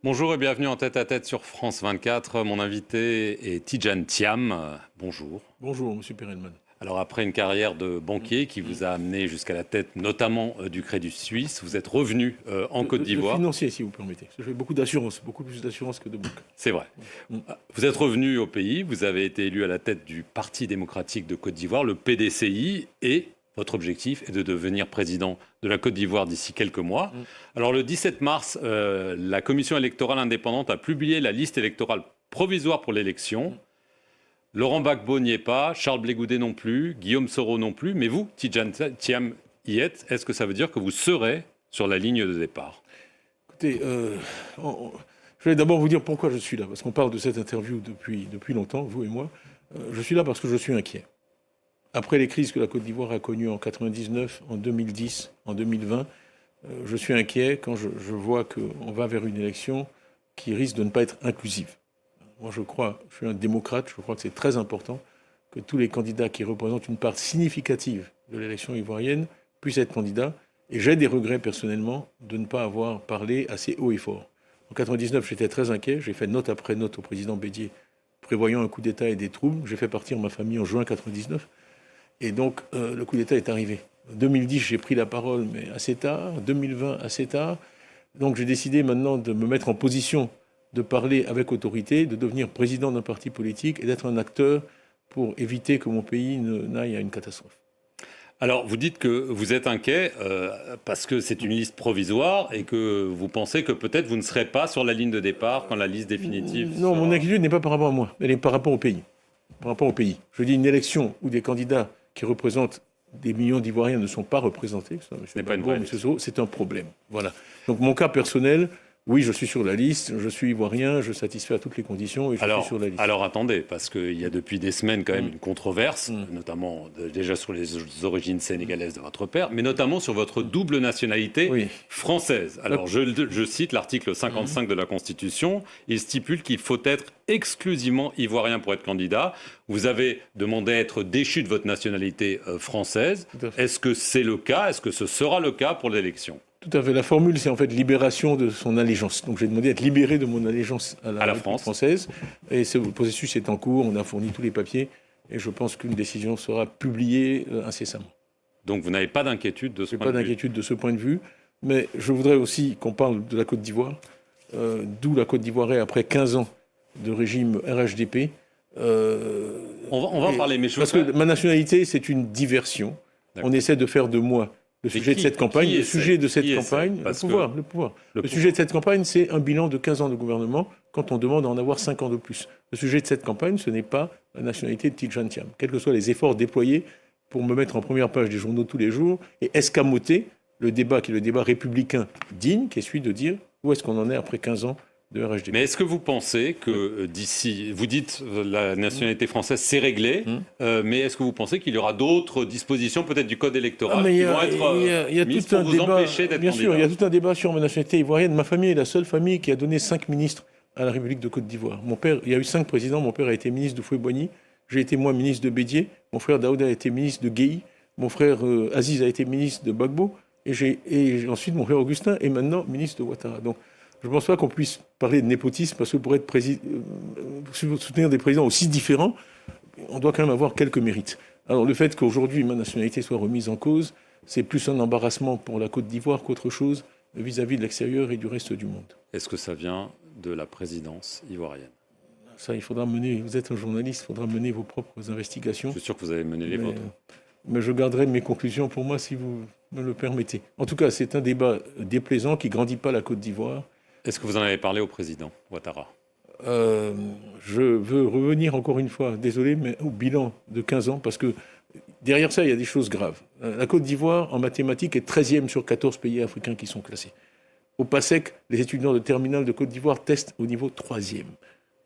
Bonjour et bienvenue en tête-à-tête sur France 24. Mon invité est Tidjane Thiam. Bonjour. Bonjour, Monsieur Perelman. Alors après une carrière de banquier qui vous a amené jusqu'à la tête notamment du Crédit Suisse, vous êtes revenu en Côte d'Ivoire. De financier, si vous permettez. Je fais beaucoup d'assurance, beaucoup plus d'assurance que de banque. C'est vrai. Vous êtes revenu au pays, vous avez été élu à la tête du Parti démocratique de Côte d'Ivoire, le PDCI, et votre objectif est de devenir président de la Côte d'Ivoire d'ici quelques mois. Alors le 17 mars, la Commission électorale indépendante a publié la liste électorale provisoire pour l'élection. Laurent Gbagbo n'y est pas, Charles Blé Goudé non plus, Guillaume Soro non plus, mais vous, Tidjane Thiam, y êtes. Est-ce que ça veut dire que vous serez sur la ligne de départ? Écoutez, je vais d'abord vous dire pourquoi je suis là, parce qu'on parle de cette interview depuis longtemps, vous et moi. Je suis là parce que je suis inquiet. Après les crises que la Côte d'Ivoire a connues en 99, en 2010, en 2020, je suis inquiet quand je vois qu'on va vers une élection qui risque de ne pas être inclusive. Moi, je suis un démocrate, je crois que c'est très important que tous les candidats qui représentent une part significative de l'élection ivoirienne puissent être candidats. Et j'ai des regrets personnellement de ne pas avoir parlé assez haut et fort. En 99, j'étais très inquiet. J'ai fait note après note au président Bédier, prévoyant un coup d'État et des troubles. J'ai fait partir ma famille en juin 99. Et donc, le coup d'État est arrivé. En 2010, j'ai pris la parole, mais assez tard. En 2020, assez tard. Donc, j'ai décidé maintenant de me mettre en position de parler avec autorité, de devenir président d'un parti politique et d'être un acteur pour éviter que mon pays n'aille à une catastrophe. Alors, vous dites que vous êtes inquiet parce que c'est une liste provisoire et que vous pensez que peut-être vous ne serez pas sur la ligne de départ quand la liste définitive Non, sera... mon inquiétude n'est pas par rapport à moi, elle est par rapport au pays. Par rapport au pays. Je dis une élection où des candidats qui représentent des millions d'Ivoiriens ne sont pas représentés, Ce n'est pas une vraie liste. C'est un problème. Voilà. Donc mon cas personnel, oui, je suis sur la liste, je suis ivoirien, je satisfais à toutes les conditions et je suis sur la liste. Alors attendez, parce qu'il y a depuis des semaines quand même une controverse, notamment déjà sur les origines sénégalaises de votre père, mais notamment sur votre double nationalité française. Alors je cite l'article 55 de la Constitution, il stipule qu'il faut être exclusivement ivoirien pour être candidat. Vous avez demandé à être déchu de votre nationalité française. Est-ce que c'est le cas? Est-ce que ce sera le cas pour l'élection? Tout à fait. La formule, c'est en fait libération de son allégeance. Donc j'ai demandé d'être libéré de mon allégeance à la France française. Et le processus est en cours, on a fourni tous les papiers. Et je pense qu'une décision sera publiée incessamment. Donc vous n'avez pas d'inquiétude de ce point de vue? Pas d'inquiétude de ce point de vue. Mais je voudrais aussi qu'on parle de la Côte d'Ivoire. D'où la Côte d'Ivoire est après 15 ans de régime RHDP. On va en parler, mais parce que ma nationalité, c'est une diversion. On essaie de faire de moi le sujet de cette campagne. Le sujet de cette campagne, le pouvoir. Le sujet de cette campagne, c'est un bilan de 15 ans de gouvernement quand on demande à en avoir 5 ans de plus. Le sujet de cette campagne, ce n'est pas la nationalité de Tidjane Thiam. Quels que soient les efforts déployés pour me mettre en première page des journaux tous les jours et escamoter le débat qui est le débat républicain digne, qui est celui de dire où est-ce qu'on en est après 15 ans de RHDP. Mais est-ce que vous pensez que d'ici, vous dites la nationalité française c'est réglé, mais est-ce que vous pensez qu'il y aura d'autres dispositions peut-être du code électoral qui vont être mises pour vous empêcher d'être candidat? Bien sûr, il y a tout un débat sur ma nationalité ivoirienne. Ma famille est la seule famille qui a donné 5 ministres à la République de Côte d'Ivoire. Mon père, il y a eu 5 présidents. Mon père a été ministre de Foué-Boigny. J'ai été moi ministre de Bédier. Mon frère Daouda a été ministre de Guéhi. Mon frère Aziz a été ministre de Gbagbo. Et ensuite mon frère Augustin est maintenant ministre de Ouattara. Donc je ne pense pas qu'on puisse parler de népotisme parce que pour être soutenir des présidents aussi différents, on doit quand même avoir quelques mérites. Alors le fait qu'aujourd'hui ma nationalité soit remise en cause, c'est plus un embarrassement pour la Côte d'Ivoire qu'autre chose vis-à-vis de l'extérieur et du reste du monde. Est-ce que ça vient de la présidence ivoirienne? Ça, il faudra mener, vous êtes un journaliste, il faudra mener vos propres investigations. Je suis sûr que vous avez mené les vôtres. Mais je garderai mes conclusions pour moi si vous me le permettez. En tout cas, c'est un débat déplaisant qui ne grandit pas la Côte d'Ivoire. Est-ce que vous en avez parlé au président Ouattara? Je veux revenir encore une fois, désolé, mais au bilan de 15 ans, parce que derrière ça, il y a des choses graves. La Côte d'Ivoire, en mathématiques, est 13e sur 14 pays africains qui sont classés. Au PASSEC, les étudiants de terminale de Côte d'Ivoire testent au niveau 3e.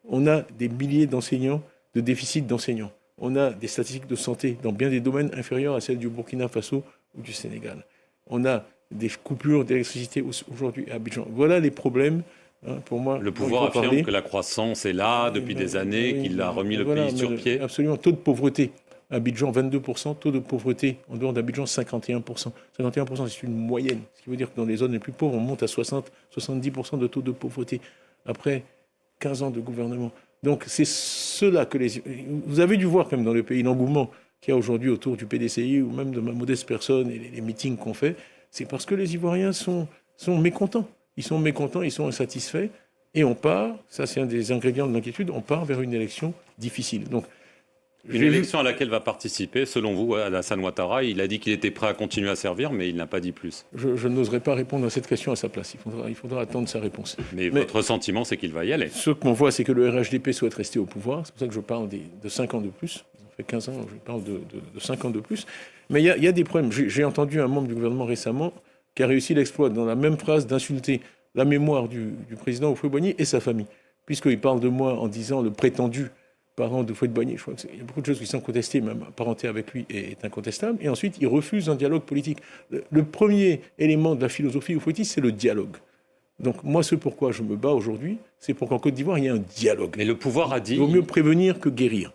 On a des milliers d'enseignants, de déficit d'enseignants. On a des statistiques de santé dans bien des domaines inférieurs à celles du Burkina Faso ou du Sénégal. On a des coupures d'électricité aujourd'hui à Abidjan. Voilà les problèmes. Pour moi, le pouvoir affirme que la croissance est là depuis des années, qu'il a remis le pays sur pied. Absolument. Taux de pauvreté. Abidjan, 22%. Taux de pauvreté en dehors d'Abidjan, 51%. 51%, c'est une moyenne. Ce qui veut dire que dans les zones les plus pauvres, on monte à 60-70% de taux de pauvreté. après 15 ans de gouvernement. Donc c'est cela que les... Vous avez dû voir quand même dans le pays l'engouement qu'il y a aujourd'hui autour du PDCI ou même de ma modeste personne et les meetings qu'on fait. C'est parce que les Ivoiriens sont mécontents. Ils sont mécontents, ils sont insatisfaits. Et on part, ça c'est un des ingrédients de l'inquiétude, on part vers une élection difficile. Donc, une élection à laquelle va participer, selon vous, Alassane Ouattara. Il a dit qu'il était prêt à continuer à servir, mais il n'a pas dit plus. Je n'oserais pas répondre à cette question à sa place. Il faudra attendre sa réponse. Mais votre sentiment, c'est qu'il va y aller. Ce qu'on voit, c'est que le RHDP souhaite rester au pouvoir. C'est pour ça que je parle de 5 ans de plus. Ça fait 15 ans, je parle de 5 ans de plus. Mais il y a des problèmes. J'ai entendu un membre du gouvernement récemment qui a réussi l'exploit, dans la même phrase, d'insulter la mémoire du président Houphouët-Boigny et sa famille. Puisqu'il parle de moi en disant le prétendu parent de Houphouët-Boigny. Je crois qu'il y a beaucoup de choses qui sont contestées, même parenté avec lui est incontestable. Et ensuite, il refuse un dialogue politique. Le premier élément de la philosophie houphouëtiste, c'est le dialogue. Donc moi, ce pourquoi je me bats aujourd'hui, c'est pour qu'en Côte d'Ivoire, il y ait un dialogue. Mais le pouvoir a dit... Il vaut mieux prévenir que guérir.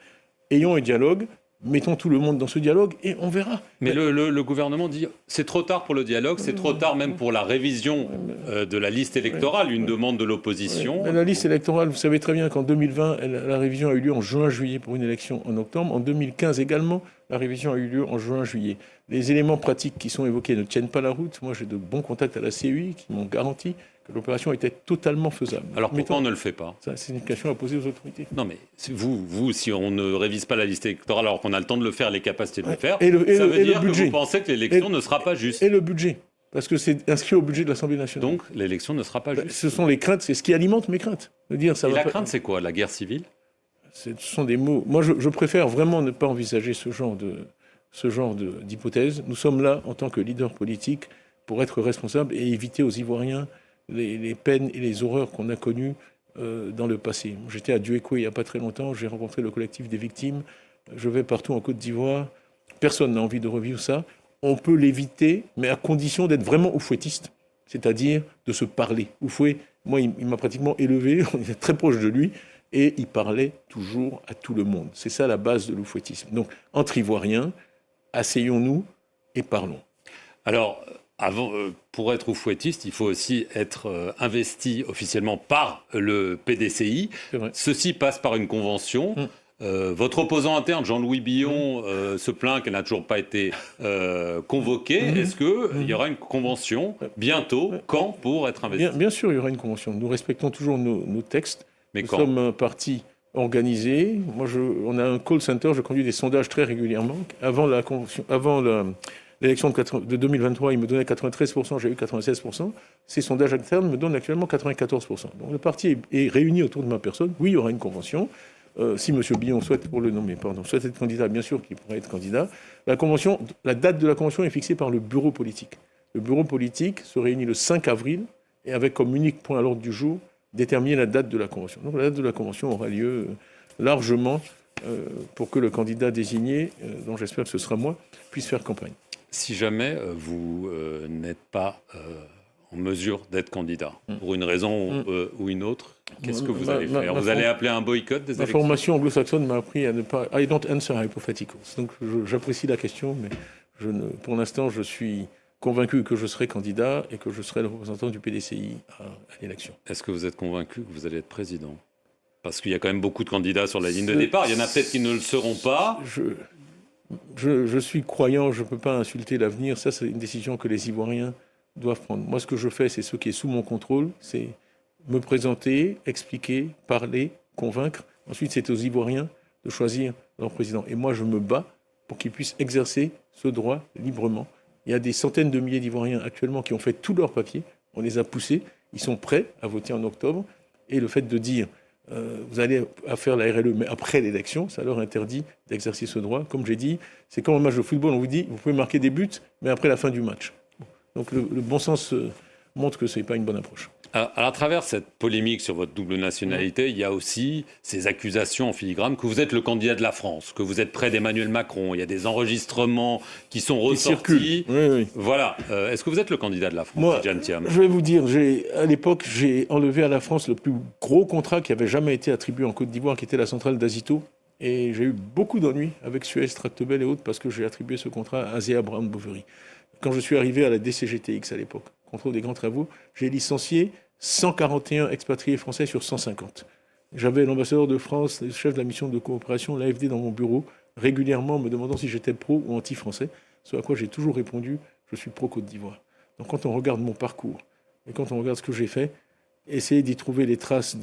Ayons un dialogue, mettons tout le monde dans ce dialogue et on verra. Mais le gouvernement dit c'est trop tard pour le dialogue, c'est trop tard même pour la révision de la liste électorale, une demande de l'opposition. Mais la liste électorale, vous savez très bien qu'en 2020, la révision a eu lieu en juin-juillet pour une élection en octobre. En 2015 également, la révision a eu lieu en juin-juillet. Les éléments pratiques qui sont évoqués ne tiennent pas la route. Moi, j'ai de bons contacts à la CEI qui m'ont garanti que l'opération était totalement faisable. Alors pourquoi on ne le fait pas ? C'est une question à poser aux autorités. Non mais vous, si on ne révise pas la liste électorale alors qu'on a le temps de le faire, les capacités de le faire, ça veut dire que vous pensez que l'élection ne sera pas juste. Et le budget, parce que c'est inscrit au budget de l'Assemblée nationale. Donc l'élection ne sera pas juste. Ce sont les craintes, c'est ce qui alimente mes craintes. Crainte, c'est quoi ? La guerre civile ? Ce sont des mots... Moi, je préfère vraiment ne pas envisager ce genre d'hypothèse. Nous sommes là, en tant que leader politique, pour être responsables et éviter aux Ivoiriens les peines et les horreurs qu'on a connues dans le passé. J'étais à Duékoué il n'y a pas très longtemps, j'ai rencontré le collectif des victimes, je vais partout en Côte d'Ivoire, personne n'a envie de revivre ça. On peut l'éviter, mais à condition d'être vraiment oufouettiste, c'est-à-dire de se parler. Oufoué, moi, il m'a pratiquement élevé, on était très proche de lui, et il parlait toujours à tout le monde. C'est ça la base de l'oufouettisme. Donc, entre Ivoiriens, asseyons-nous et parlons. Alors, pour être oufouettiste, il faut aussi être investi officiellement par le PDCI. Ceci passe par une convention. Votre opposant interne, Jean-Louis Billon, se plaint qu'elle n'a toujours pas été convoquée. Est-ce qu'il y aura une convention bientôt ? Quand pour être investi ? Bien sûr, il y aura une convention. Nous respectons toujours nos textes. Mais nous sommes un parti organisé. Moi, on a un call center. Je conduis des sondages très régulièrement. Avant la convention, l'élection de 2023, il me donnait 93%, j'ai eu 96%. Ces sondages internes me donnent actuellement 94%. Donc le parti est réuni autour de ma personne. Oui, il y aura une convention. Si M. Billon souhaite être candidat, bien sûr qu'il pourrait être candidat. La date de la convention est fixée par le bureau politique. Le bureau politique se réunit le 5 avril et avec comme unique point à l'ordre du jour déterminer la date de la convention. Donc la date de la convention aura lieu largement pour que le candidat désigné, dont j'espère que ce sera moi, puisse faire campagne. Si jamais vous n'êtes pas en mesure d'être candidat, pour une raison ou une autre, qu'est-ce que vous allez faire ? Vous allez appeler un boycott des élections ? Ma formation anglo-saxonne m'a appris à ne pas... I don't answer hypotheticals. Donc j'apprécie la question, mais pour l'instant, je suis convaincu que je serai candidat et que je serai le représentant du PDCI à l'élection. Est-ce que vous êtes convaincu que vous allez être président ? Parce qu'il y a quand même beaucoup de candidats sur la ligne de départ. Il y en a peut-être qui ne le seront pas. Je suis croyant, je ne peux pas insulter l'avenir. Ça, c'est une décision que les Ivoiriens doivent prendre. Moi, ce que je fais, c'est ce qui est sous mon contrôle. C'est me présenter, expliquer, parler, convaincre. Ensuite, c'est aux Ivoiriens de choisir leur président. Et moi, je me bats pour qu'ils puissent exercer ce droit librement. Il y a des centaines de milliers d'Ivoiriens actuellement qui ont fait tous leurs papiers. On les a poussés. Ils sont prêts à voter en octobre. Et le fait de dire vous allez faire la RLE, mais après l'élection, ça leur interdit d'exercer ce droit. Comme j'ai dit, c'est comme un match de football, on vous dit, vous pouvez marquer des buts, mais après la fin du match. Donc le bon sens montre que ce n'est pas une bonne approche. À travers cette polémique sur votre double nationalité, il y a aussi ces accusations en filigrane que vous êtes le candidat de la France, que vous êtes près d'Emmanuel Macron. Il y a des enregistrements qui sont ressortis. Oui. Voilà. Est-ce que vous êtes le candidat de la France, Moi, Tidjane Thiam ? Je vais vous dire, à l'époque, j'ai enlevé à la France le plus gros contrat qui avait jamais été attribué en Côte d'Ivoire, qui était la centrale d'Azito. Et j'ai eu beaucoup d'ennuis avec Suez, Tractebel et autres parce que j'ai attribué ce contrat à Azea Brown Boveri. Quand je suis arrivé à la DCGTX à l'époque, contrôle des grands travaux, j'ai licencié 141 expatriés français sur 150. J'avais l'ambassadeur de France, le chef de la mission de coopération, l'AFD, dans mon bureau, régulièrement me demandant si j'étais pro ou anti-français, ce à quoi j'ai toujours répondu, je suis pro-Côte d'Ivoire. Donc quand on regarde mon parcours et quand on regarde ce que j'ai fait, essayer d'y trouver les traces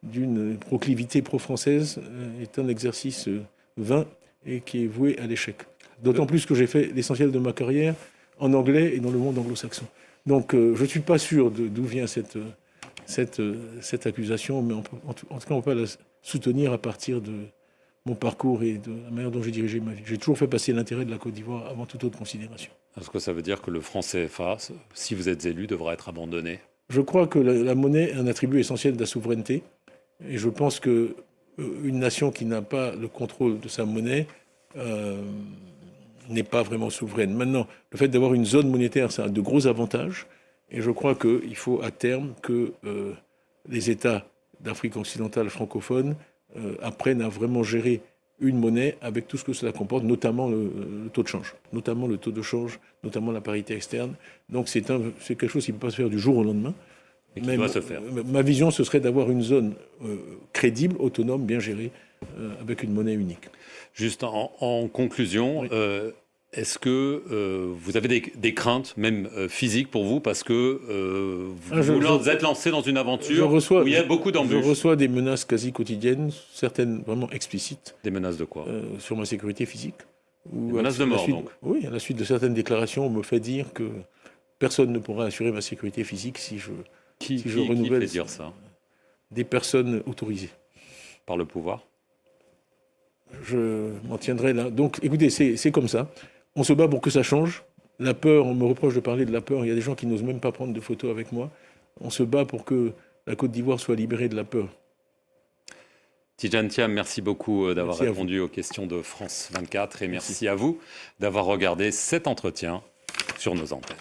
d'une proclivité pro-française est un exercice vain et qui est voué à l'échec. D'autant plus que j'ai fait l'essentiel de ma carrière en anglais et dans le monde anglo-saxon. Donc je ne suis pas sûr d'où vient cette accusation, mais en tout cas, on ne peut pas la soutenir à partir de mon parcours et de la manière dont j'ai dirigé ma vie. J'ai toujours fait passer l'intérêt de la Côte d'Ivoire avant toute autre considération. Est-ce que ça veut dire que le franc CFA, si vous êtes élu, devra être abandonné? Je crois que la monnaie est un attribut essentiel de la souveraineté. Et je pense qu'une nation qui n'a pas le contrôle de sa monnaie n'est pas vraiment souveraine. Maintenant, le fait d'avoir une zone monétaire, ça a de gros avantages. Et je crois qu'il faut à terme que les États d'Afrique occidentale francophone apprennent à vraiment gérer une monnaie avec tout ce que cela comporte, notamment le taux de change, notamment la parité externe. Donc c'est quelque chose qui ne peut pas se faire du jour au lendemain. Et qui doit se faire. Ma vision, ce serait d'avoir une zone crédible, autonome, bien gérée, avec une monnaie unique. Juste en conclusion, oui. Est-ce que vous avez des craintes, même physiques pour vous, parce que vous êtes lancé dans une aventure où il y a beaucoup d'embûches? Je reçois des menaces quasi quotidiennes, certaines vraiment explicites. Des menaces de quoi? Sur ma sécurité physique. Des menaces de mort, donc? Oui, à la suite de certaines déclarations, on me fait dire que personne ne pourra assurer ma sécurité physique si je renouvelle. Qui fait dire ça? Des personnes autorisées. Par le pouvoir? Je m'en tiendrai là. Donc, écoutez, c'est comme ça. On se bat pour que ça change. La peur, on me reproche de parler de la peur. Il y a des gens qui n'osent même pas prendre de photos avec moi. On se bat pour que la Côte d'Ivoire soit libérée de la peur. Tidjane Thiam, merci beaucoup d'avoir répondu aux questions de France 24 et merci à vous d'avoir regardé cet entretien sur nos antennes.